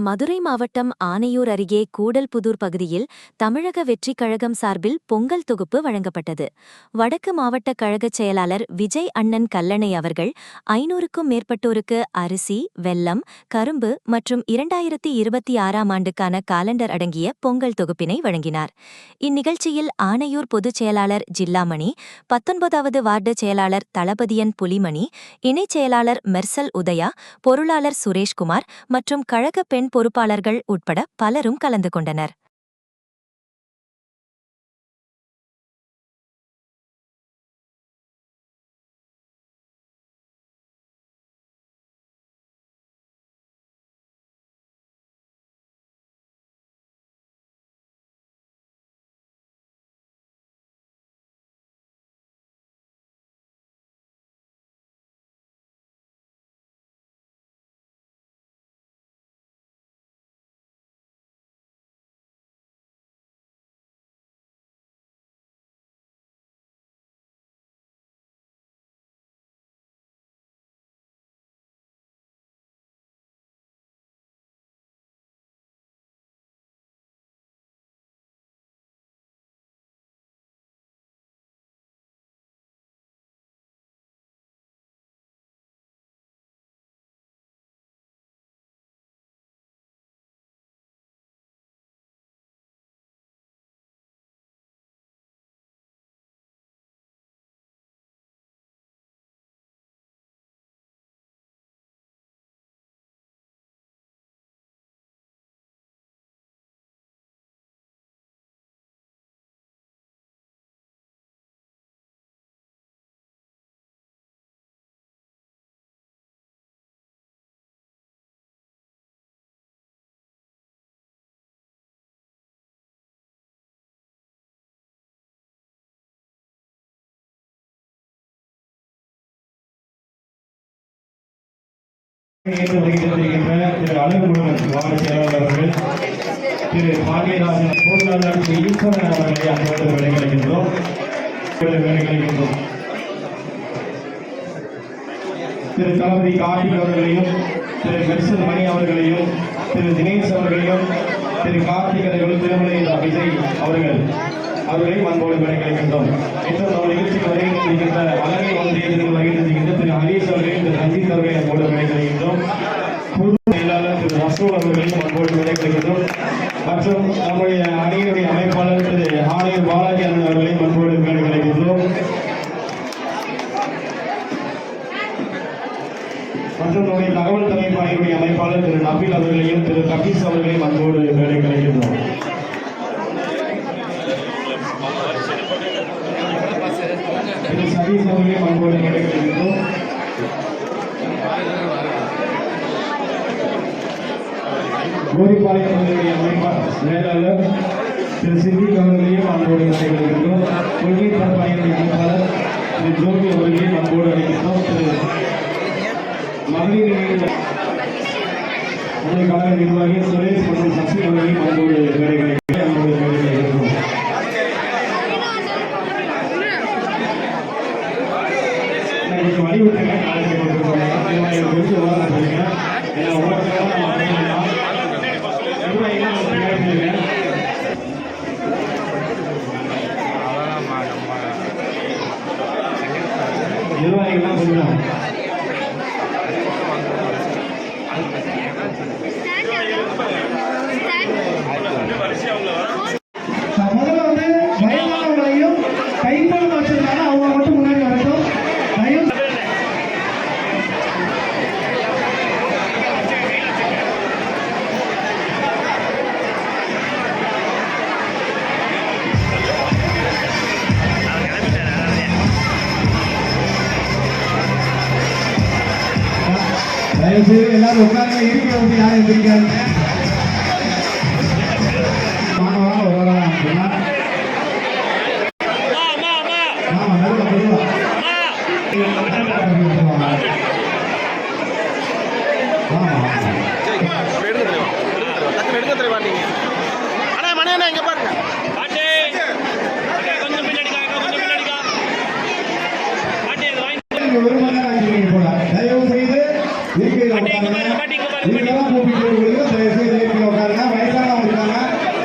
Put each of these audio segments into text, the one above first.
மதுரை மாவட்டம் ஆனையூர் அருகே கூடல்புதூர் பகுதியில் தமிழக வெற்றிக் கழகம் சார்பில் பொங்கல் தொகுப்பு வழங்கப்பட்டது. வடக்கு மாவட்ட கழகச் செயலாளர் விஜய் அண்ணன் கல்லணை அவர்கள் 500க்கும் மேற்பட்டோருக்கு அரிசி, வெல்லம், கரும்பு மற்றும் 2026ஆம் ஆண்டுக்கான காலண்டர் அடங்கிய பொங்கல் தொகுப்பினை வழங்கினார். இந்நிகழ்ச்சியில் ஆனையூர் பொதுச் செயலாளர் ஜில்லாமணி, 19வது வார்டு செயலாளர் தளபதியன் புலிமணி, இணைச் செயலாளர் மெர்சல் உதயா, பொருளாளர் சுரேஷ்குமார் மற்றும் கழக பெண் பொறுப்பாளர்கள் உட்பட பலரும் கலந்து கொண்டனர். திரு அழகுமுடன் வார்டு செயலாளர் அவர்கள், திரு பாண்டியராஜன் பொருளாளர் திரு ஈஸ்வரன் அவர்களை அன்போடு விடைகளைக்கின்றோம். திரு தளபதி கார்த்திக் அவர்களையும், திரு மெர்சல் மணி அவர்களையும், திரு தினேஷ் அவர்களையும், திரு கார்த்திக் அவர்கள், திருமலை விஜய் அவர்களை அன்போடு விடைகளைக்கின்றோம். இன்று நிகழ்ச்சிக்கு வருகின்ற அழகை ஒன்றியத்திற்கு வருகின்ற திரு ஹரீஷ் அவர்களையும், திரு ரஞ்சித் அவர்களை அன்போடு விடைகளைக்கின்றோம். பொது செயலாளர் திரு ரசூல் அவர்களையும் அன்போடு விடைகளைக்கின்றோம். மற்றும் நம்முடைய அணியினுடைய அமைப்பாளர் திரு ஆணையர் பாலாஜி அவர்களையும் அன்போடு விடைகளைக்கின்றோம். மற்றும் நம்முடைய தகவல் தலைப்பாயினுடைய அமைப்பாளர் திரு நபீல் அவர்களையும், திரு கபீஸ் அவர்களையும் அன்போடு விடைகளைக்கின்றோம். சதீஷ் அவர்களையும் அன்போடு விடைகளைக்கின்றோம். கோரிப்பாளையம் அமைப்பாளர் மேலாளர் திரு சித்திக் அவர்களையும் அன்போடு விடைகளைக்கின்றோம். கொள்கை பரப்பாயினுடைய அமைப்பாளர் திரு ஜோதி அவர்களையும் அன்போடு அழைக்கின்றோம். திரு மகளிர் கழக நிர்வாகி சுரேஷ் மற்றும் சசி அவர்களையும் அன்போடு விடைகளைக்கின்றோம். வழிவிட்டுங்க நாளைக்கு குறித்து உலகம் சொல்லுங்க. நிர்வாகிகள்லாம் சொல்லுங்க. முதல்ல வந்து வயதானவங்களையும் கைப்படம் வச்சிருந்தாங்க, அவங்க மட்டும் முன்னாடி வரட்டும். தயவுசெய்து எல்லாரும் உட்கார்ந்து இருக்கிற வந்து யாரும் எதிர்க்காங்க. மாணவராக வரலாம் சொன்னா தயவு செய்து இதெல்லாம் கூப்பிட்டு உங்களுக்கு தயவு செய்து ஏற்றி உட்காருங்க. வயசானவங்க இருக்காங்க,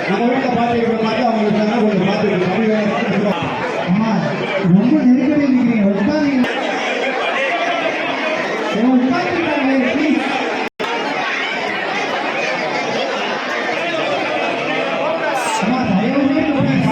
நம்ம வீட்டில் பார்த்துக்கிற மாதிரி அவங்க இருக்காங்க, கொஞ்சம் பார்த்துக்கிட்டு. அம்மா ரொம்ப நெருக்கடி நிற்கிறீங்க, உட்காருங்க. உட்காந்துருக்காங்க ப்ளீஸ். அம்மா தயவு செய்து உட்காருங்க.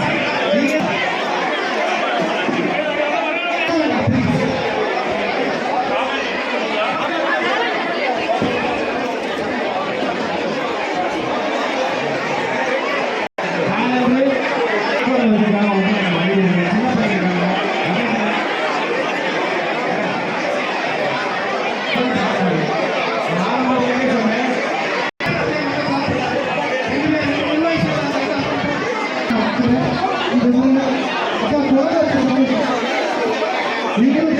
நீங்க நீங்களும்